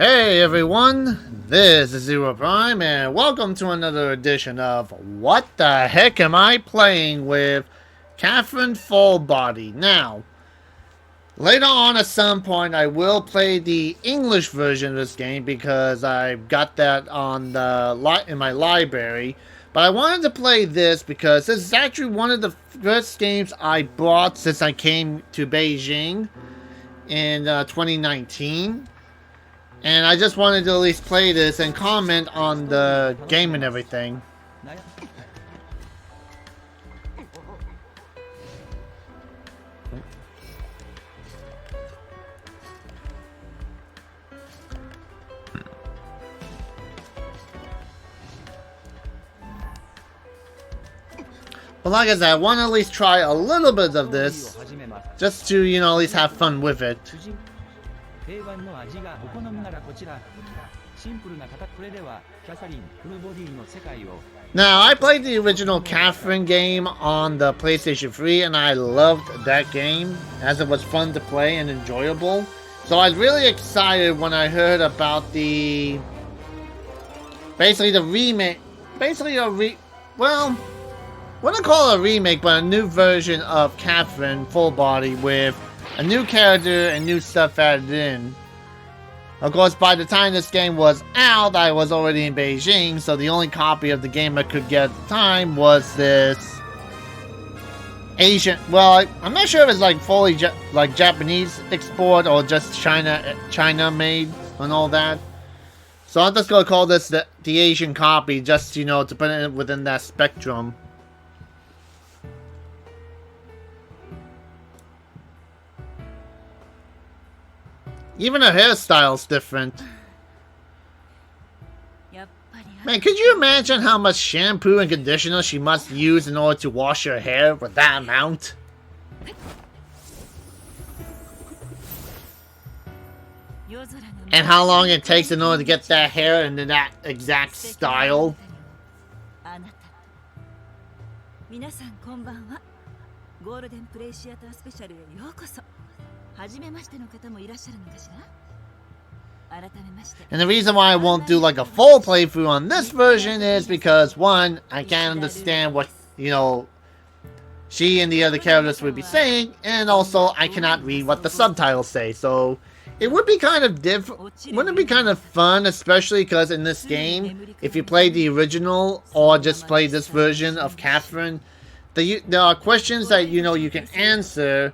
Hey everyone, this is Zero Prime and welcome to another edition of What the Heck Am I Playing with Catherine Fullbody. Now, later on at some point I will play the English version of this game because I've got that on the in my library. But I wanted to play this because this is actually one of the first games I bought since I came to Beijing in 2019. And I just wanted to at least play this and comment on the game and everything. But like I said, I want to at least try a little bit of this, just to, at least have fun with it. Now, I played the original Catherine game on the PlayStation 3 and I loved that game as it was fun to play and enjoyable. So I was really excited when I heard about the remake, well, I wouldn't call it a remake, but a new version of Catherine Fullbody with a new character and new stuff added in. Of course, by the time this game was out, I was already in Beijing, so the only copy of the game I could get at the time was this Asian. Well, I'm not sure if it's like fully Japanese export or just China made and all that. So I'm just gonna call this the Asian copy, just to put it within that spectrum. Even her hairstyle's different. Man, could you imagine how much shampoo and conditioner she must use in order to wash her hair with that amount? And how long it takes in order to get that hair into that exact style? And the reason why I won't do like a full playthrough on this version is because, one, I can't understand what, she and the other characters would be saying, and also I cannot read what the subtitles say, so it would be kind of wouldn't it be kind of fun, especially because in this game, if you play the original or just play this version of Catherine, there are questions that you can answer,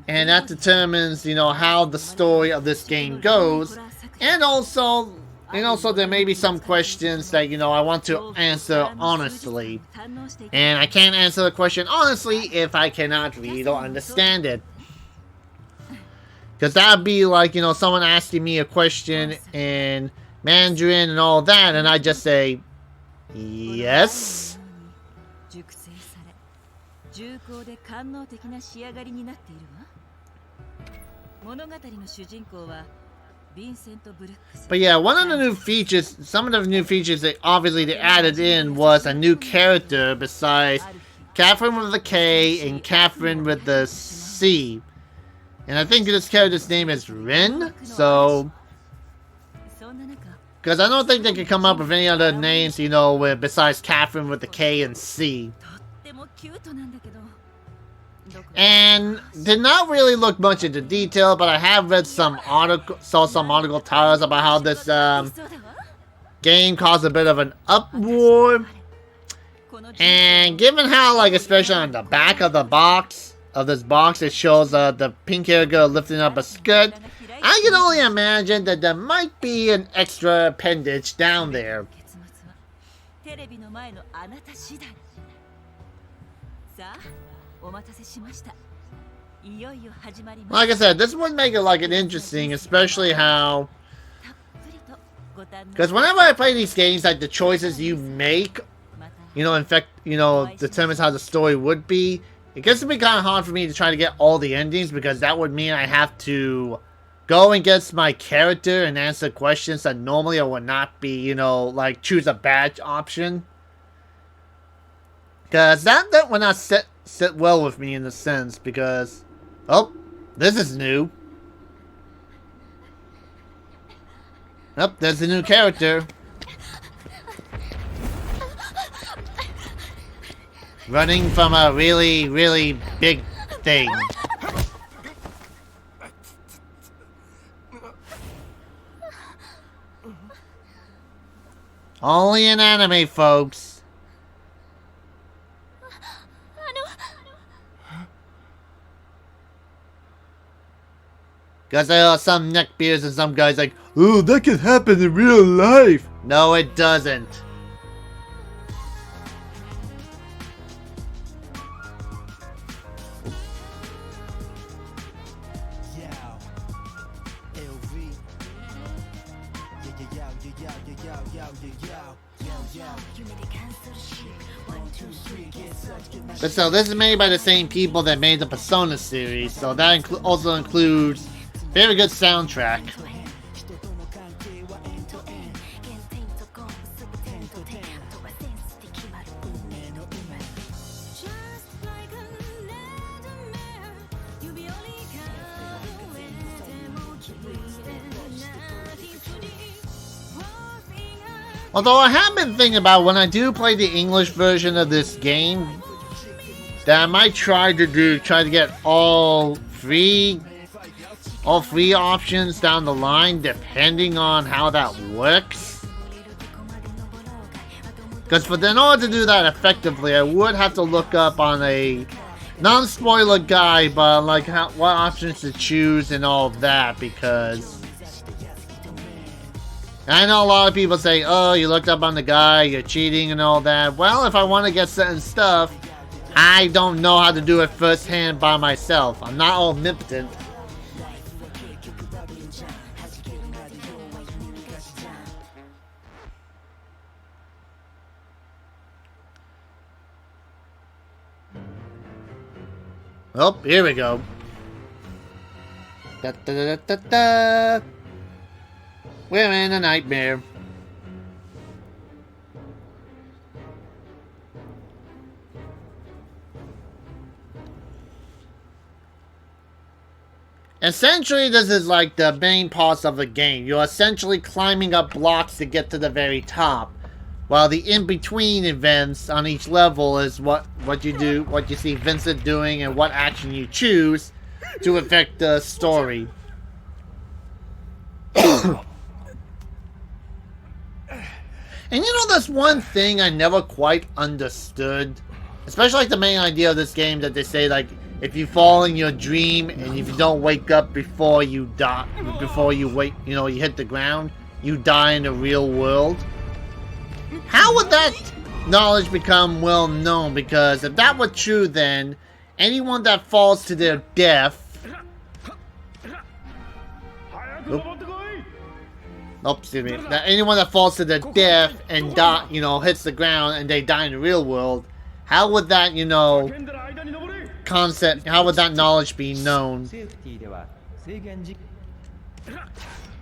and that determines how the story of this game goes. And also there may be some questions that I want to answer honestly, and I can't answer the question honestly if I cannot read or understand it. Because that would be like someone asking me a question in Mandarin and all that, and I just say yes. But yeah, one of the new features, some of the new features that obviously they added in was a new character besides Catherine with the K and Catherine with the C. And I think this character's name is Rin, so... Because I don't think they could come up with any other names, besides Catherine with the K and C. And did not really look much into detail, but I have read saw some article titles about how this game caused a bit of an uproar. And given how, especially on the back of the box, it shows the pink hair girl lifting up a skirt, I can only imagine that there might be an extra appendage down there. Like I said, this would make it an interesting, especially how, because whenever I play these games, the choices you make, in fact, determines how the story would be. It gets to be kind of hard for me to try to get all the endings, because that would mean I have to go and get my character and answer questions that normally I would not be, choose a badge option. Because that would not sit well with me in a sense, because... Oh, this is new. Oh, there's a new character. Running from a really, really big thing. Only in anime, folks. Because there are some neckbeards and some guys like, oh, that could happen in real life. No, it doesn't. But so this is made by the same people that made the Persona series, so that also includes very good soundtrack. Although I have been thinking about when I do play the English version of this game, that I might try to get all three options down the line, depending on how that works. Because in order to do that effectively, I would have to look up on a non-spoiler guide, but like what options to choose and all of that, because I know a lot of people say, oh, you looked up on the guide, you're cheating and all that. Well, if I want to get certain stuff, I don't know how to do it firsthand by myself. I'm not omnipotent. Oh, here we go. Da, da, da, da, da. We're in a nightmare. Essentially, this is like the main parts of the game. You're essentially climbing up blocks to get to the very top, while the in-between events on each level is what you do, what you see Vincent doing, and what action you choose to affect the story. And you know, that's one thing I never quite understood, especially like the main idea of this game, that they say like, if you fall in your dream and if you don't wake up before you die, before you wake, you know, you hit the ground, you die in the real world. How would that knowledge become well known? Because if that were true, then anyone that falls to their death, excuse me, that anyone that falls to their death and die, you know, hits the ground and they die in the real world, how would that, you know, concept, how would that knowledge be known?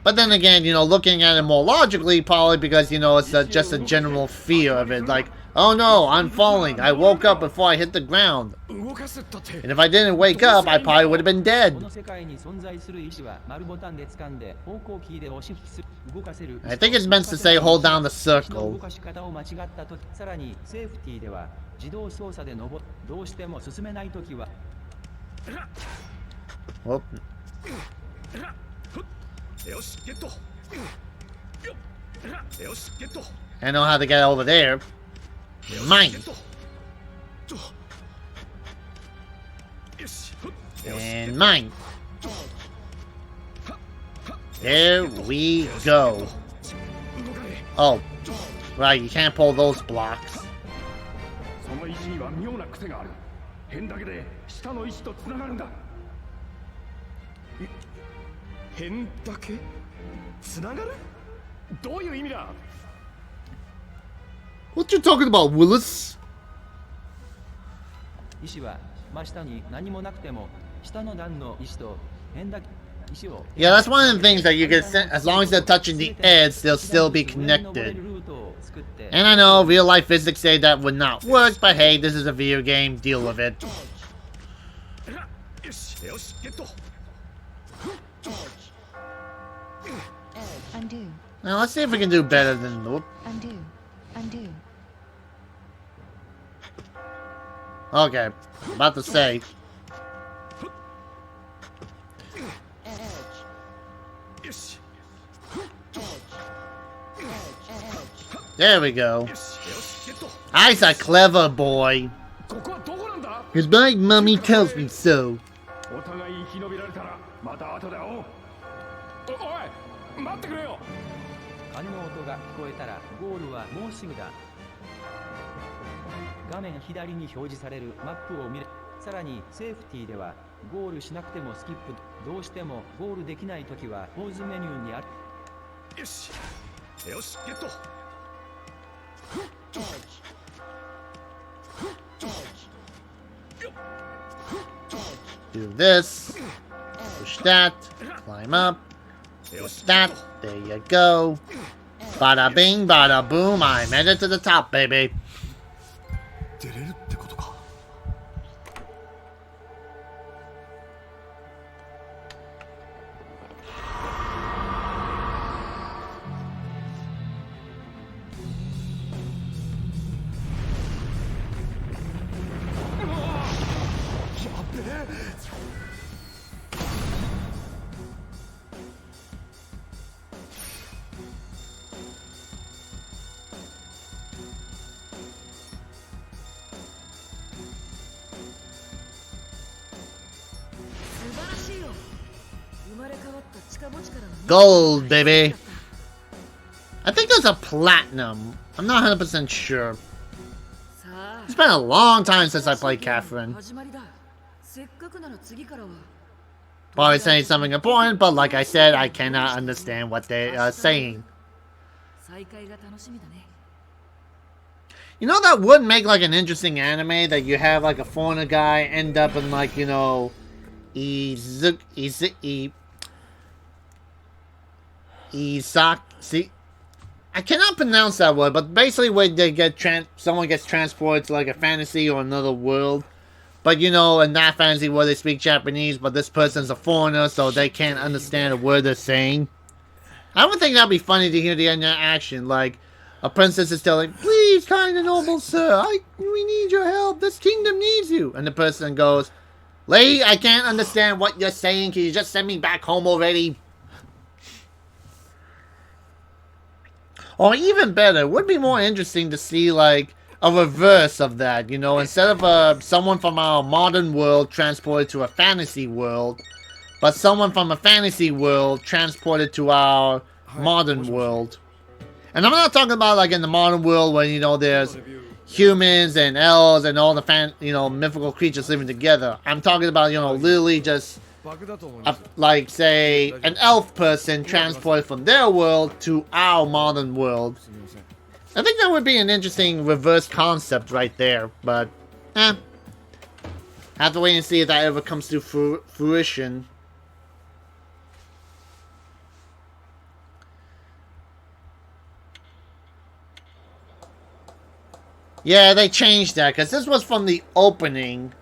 But then again, you know, looking at it more logically, probably because, you know, it's just a general fear of it. Like, oh no, I'm falling. I woke up before I hit the ground. And if I didn't wake up, I probably would have been dead. I think it's meant to say hold down the circle. Whoop. I know how to get over there. Mine. And mine. There we go. Oh, right, you can't pull those blocks. What you talking about, Willis? Yeah, that's one of the things that you can send. As long as they're touching the edge, they'll still be connected. And I know real life physics say that would not work, but hey, this is a video game, deal with it. Undo. Now let's see if we can do better than whoop. Undo. Undo. Okay, about to say. There we go. I's a clever boy. His big mummy tells me so. Do this. Push that. Climb up. Push that. There you go. Bada bing, bada boom. I made it to the top, baby. Gold, baby. I think there's a platinum. I'm not 100% sure. It's been a long time since I played Catherine. Probably saying something important, but like I said, I cannot understand what they are saying. You know, that would make like an interesting anime that you have like a foreigner guy end up in like, you know, see, I cannot pronounce that word, but basically when they get someone gets transported to like a fantasy or another world, but you know, in that fantasy world they speak Japanese, but this person's a foreigner, so they can't understand a word they're saying. I would think that'd be funny to hear the interaction, like a princess is telling, "Please, kind and noble sir, we need your help. This kingdom needs you," and the person goes, "Lady, I can't understand what you're saying. Can you just send me back home already?" Or even better, it would be more interesting to see like a reverse of that, you know, instead of someone from our modern world transported to a fantasy world, but someone from a fantasy world transported to our modern world. And I'm not talking about like in the modern world where, you know, there's humans and elves and all the mythical creatures living together. I'm talking about, you know, literally just like, say, an elf person transported from their world to our modern world. I think that would be an interesting reverse concept right there, but, have to wait and see if that ever comes to fruition. Yeah, they changed that, because this was from the opening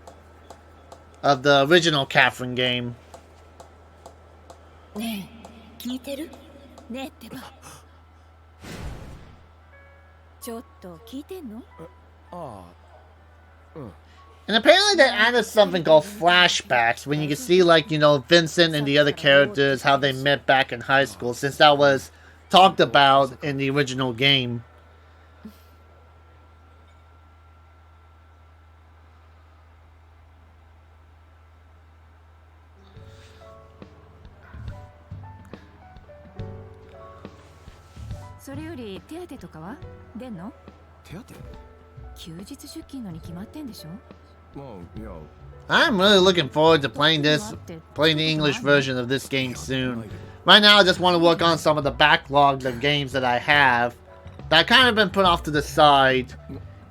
of the original Catherine game. And apparently they added something called flashbacks, when you can see, like, you know, Vincent and the other characters, how they met back in high school, since that was talked about in the original game. I'm really looking forward to playing the English version of this game soon. Right now I just want to work on some of the backlog of games that I have that kind of been put off to the side,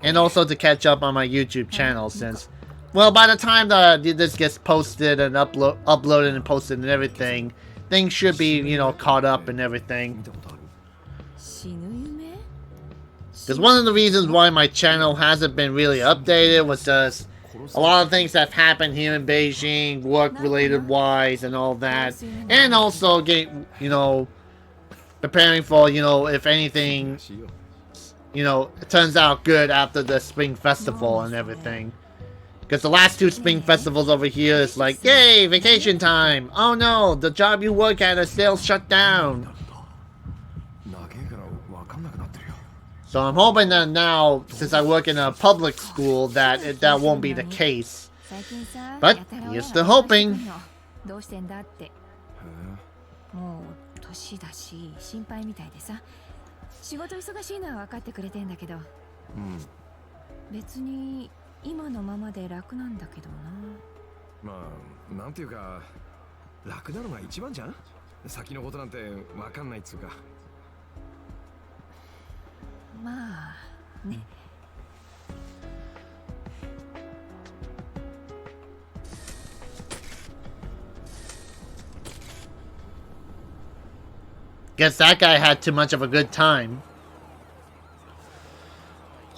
and also to catch up on my YouTube channel, since, well, by the time that this gets posted and uploaded and posted and everything, things should be, you know, caught up and everything. Because one of the reasons why my channel hasn't been really updated was just a lot of things that have happened here in Beijing, work-related wise and all that. And also, you know, preparing for, you know, if anything, you know, it turns out good after the spring festival and everything. Because the last two spring festivals over here is like, yay, vacation time. Oh no, the job you work at is still shut down. So I'm hoping that now, since I work in a public school, that that won't be the case. But you're still hoping. どうしてんだって。もう年だし心配みたいでさ。仕事忙しいのは分かってくれてんだけど。別に今のままで楽なんだけどな。まあなんていうか楽なのが一番じゃん。先のことなんて分かんないっつうか。まあね。Guess that guy had too much of a good time.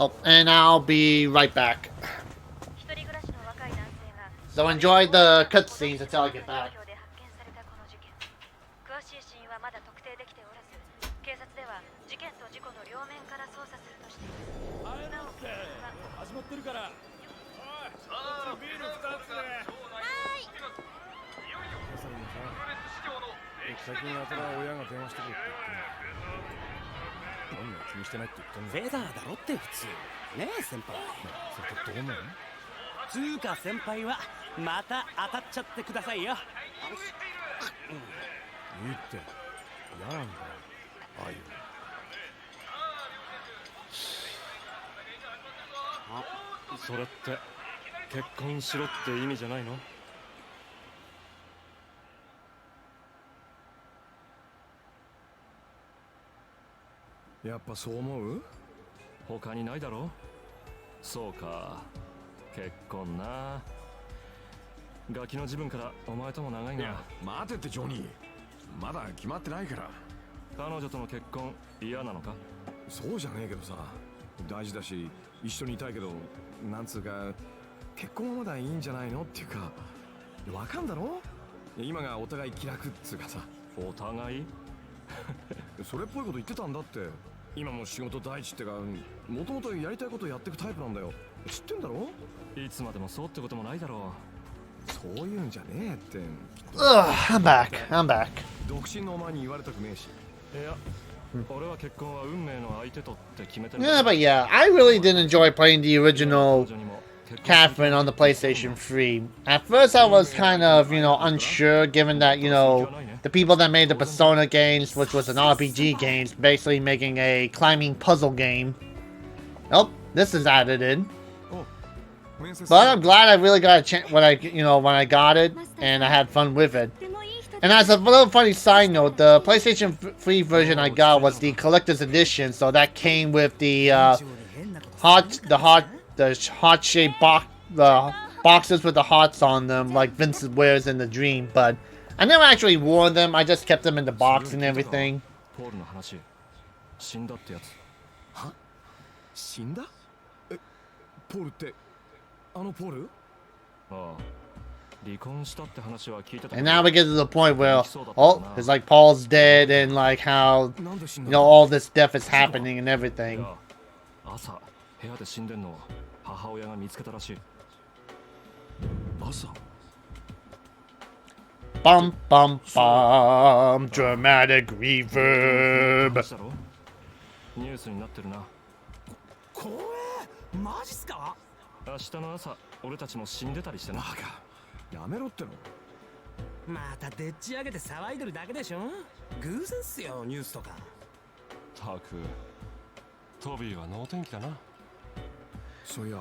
Oh, and I'll be right back. So enjoy the cutscenes until I get back. 最近やたら親が電話してくるって言って。何も気にしてないって言ってんの。フェザーだろって普通。ねえ先輩。それってどうなの？つうか先輩はまた当たっちゃってくださいよ。いいって嫌なんだよ。ああいう。あ、それって結婚しろって意味じゃないの？やっぱそう思う？他にないだろ？そうか、結婚な。ガキの自分からお前とも長いが。いや、待てってジョニー。まだ決まってないから。彼女との結婚嫌なのか？そうじゃねえけどさ。大事だし、一緒にいたいけど、なんつうか、結婚はまだいいんじゃないのっていうか、わかんだろ？今がお互い気楽っつうかさ。お互い？それっぽいこと言ってたんだって。今も仕事第一ってか、もともとやりたいことやってくタイプなんだよ。知ってんだろ？いつまでもそうってこともないだろう。そういうんじゃねえって。Ugh, I'm back. I'm back. 独身のお前に言われたくねえし。いや、俺は結婚は運命の相手とって決めてる。Yeah, but yeah, I really did enjoy playing the original Catherine on the PlayStation 3. At first I was kind of, you know, unsure, given that, you know, the people that made the Persona games, which was an RPG game, basically making a climbing puzzle game. Nope, this is added in. But I'm glad I really got a chance when I got it, and I had fun with it. And as a little funny side note, the PlayStation 3 version I got was the collector's edition, so that came with the heart-shaped box, the boxes with the hearts on them, like Vincent wears in The Dream. But I never actually wore them. I just kept them in the box and everything. 死んだ？え、ポールってあのポール？ああ。And now we get to the point where, oh, it's like Paul's dead and like how, you know, all this death is happening and everything. Bum bum bum, dramatic reverb. ニュースになってるな。これマジっすか？明日の朝、俺たちも死んでたりしてな。やめろっての。またでっち上げて騒いでるだけでしょ。偶然っすよニュースとか。たく、トビーは能天気だな。そういや、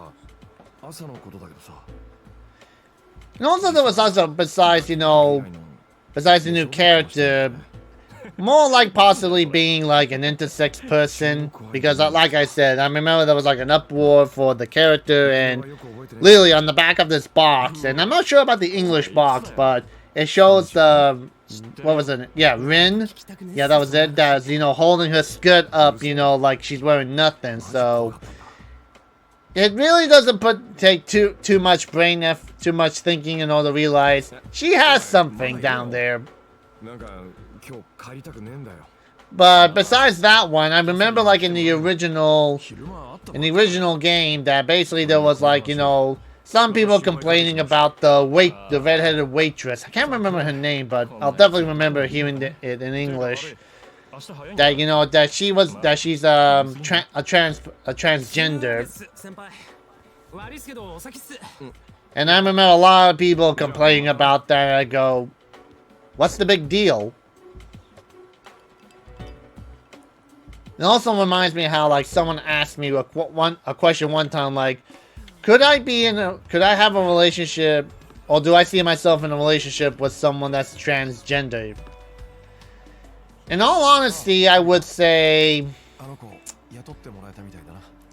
朝のことだけどさ。And also there was also, besides, you know, besides the new character, more like possibly being like an intersex person, because like I said, I remember there was like an uproar for the character, and literally on the back of this box, and I'm not sure about the English box, but it shows the, what was it? Yeah, Rin. Yeah, that was it. That's, you know, holding her skirt up, you know, like she's wearing nothing. So it really doesn't take too much brain effort, too much thinking, in order to realize she has something down there. But besides that one, I remember like in the original game that basically there was like, you know, some people complaining about the redheaded waitress. I can't remember her name, but I'll definitely remember hearing it in English. That, you know, that she's a transgender. And I remember a lot of people complaining about that. I go, what's the big deal? It also reminds me how, like, someone asked me a question one time, like, could I have a relationship, or do I see myself in a relationship with someone that's transgender? In all honesty, I would say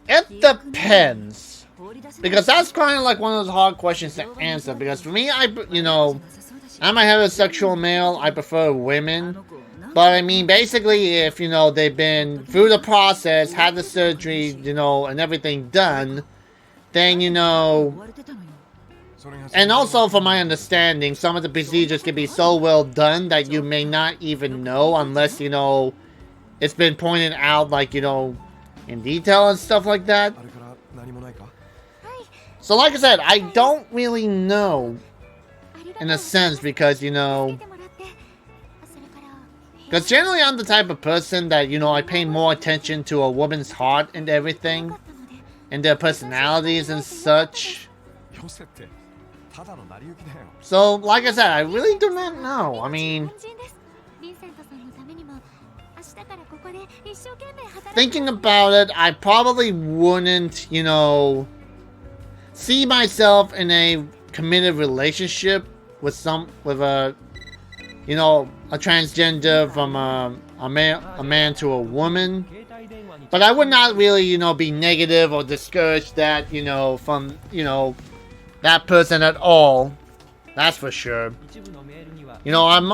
it depends, because that's kind of like one of those hard questions to answer. Because for me, I'm a heterosexual male. I prefer women, but I mean, basically, if you know they've been through the process, had the surgery, you know, and everything done, then you know. And also, from my understanding, some of the procedures can be so well done that you may not even know unless, you know, it's been pointed out, like, you know, in detail and stuff like that. So, like I said, I don't really know, in a sense, because, you know, because generally I'm the type of person that, you know, I pay more attention to a woman's heart and everything, and their personalities and such. So, like I said, I really do not know. I mean, thinking about it, I probably wouldn't, you know, see myself in a committed relationship with a, you know, a transgender from a man to a woman. But I would not really, you know, be negative or discouraged that, you know, from, you know, that person at all. That's for sure. You know, I'm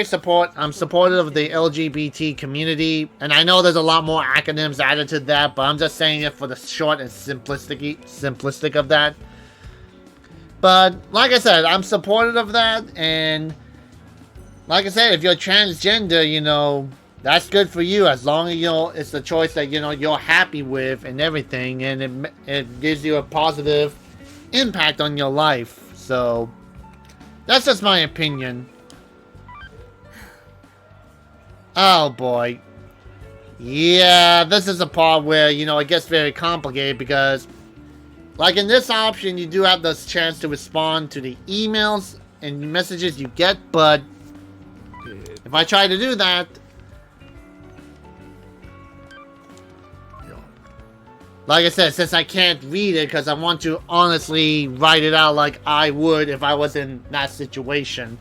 supportive of the LGBT community, and I know there's a lot more acronyms added to that, but I'm just saying it for the short and simplistic of that. But like I said, I'm supportive of that, and like I said, if you're transgender, you know, that's good for you, as long as, you know, it's a choice that, you know, you're happy with and everything, and it gives you a positive impact on your life. So that's just my opinion. Oh boy. Yeah, this is a part where, you know, it gets very complicated, because like in this option, you do have this chance to respond to the emails and messages you get, but if I try to do that, like I said, since I can't read it because I want to honestly write it out like I would if I was in that situation.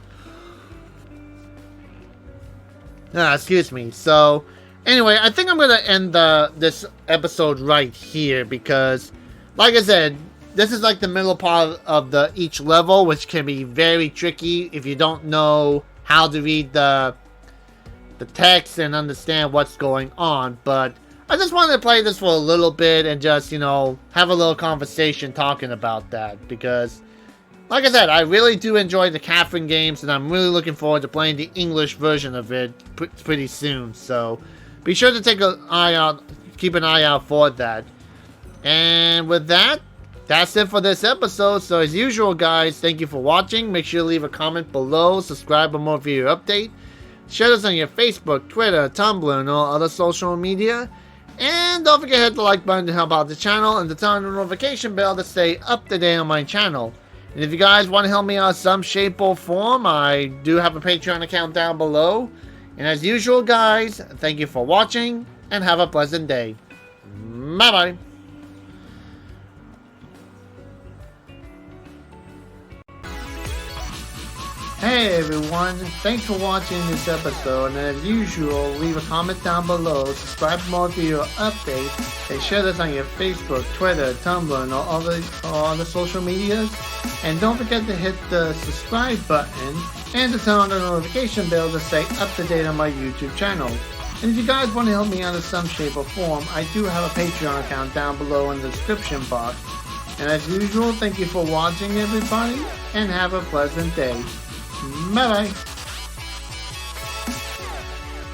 Excuse me. So, anyway, I think I'm going to end this episode right here because, like I said, this is like the middle part of each level, which can be very tricky if you don't know how to read the text and understand what's going on. But I just wanted to play this for a little bit and just, you know, have a little conversation talking about that. Because, like I said, I really do enjoy the Catherine games, and I'm really looking forward to playing the English version of it pretty soon. So, be sure to keep an eye out for that. And with that, that's it for this episode. So, as usual, guys, thank you for watching. Make sure to leave a comment below, subscribe for more video update. Share us on your Facebook, Twitter, Tumblr, and all other social media. And don't forget to hit the like button to help out the channel, and to turn on the notification bell to stay up to date on my channel. And if you guys want to help me out in some shape or form, I do have a Patreon account down below. And as usual, guys, thank you for watching, and have a pleasant day. Bye-bye. Hey everyone, thanks for watching this episode, and as usual, leave a comment down below, subscribe for more video updates, and share this on your Facebook, Twitter, Tumblr, and all other social medias. And don't forget to hit the subscribe button and to turn on the notification bell to stay up to date on my YouTube channel. And if you guys want to help me out in some shape or form, I do have a Patreon account down below in the description box. And as usual, thank you for watching everybody, and have a pleasant day. Bye bye.